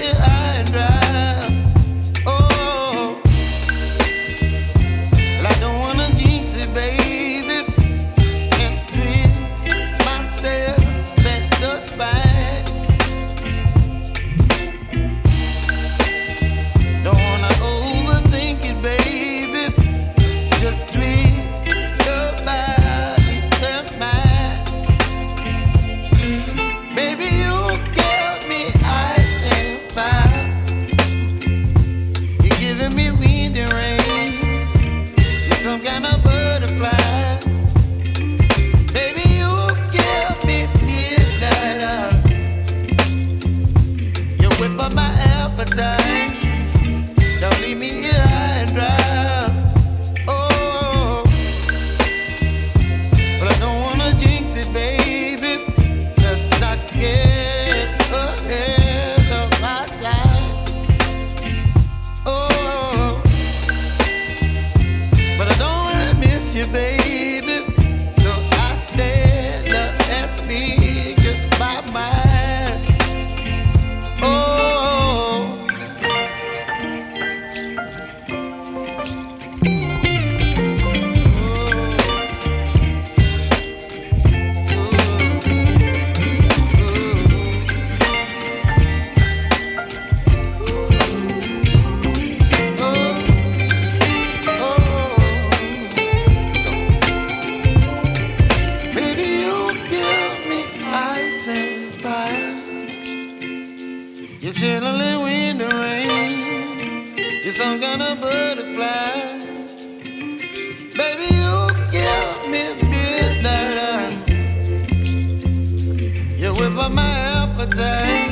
here high and dry. Oh, well, I don't wanna jinx it, baby, and twist myself at the spine. Don't wanna overthink it, baby. It's just twist your body and mine. Baby, you give me ice and fire. You're giving me wind and rain. You're some kind of butterfly. Baby, you give me midnight. You whip up my appetite. Don't leave me here high and dry. Oh, but I don't wanna jinx it, baby. Let's not get ahead of my time. Oh, but I don't wanna miss you, baby. So I stand up and speak my mind. Oh. Baby, you give me ice and fire. You're chilling wind and rain. You're some kind of butterfly. Baby, you give me midnight. You whip up my appetite.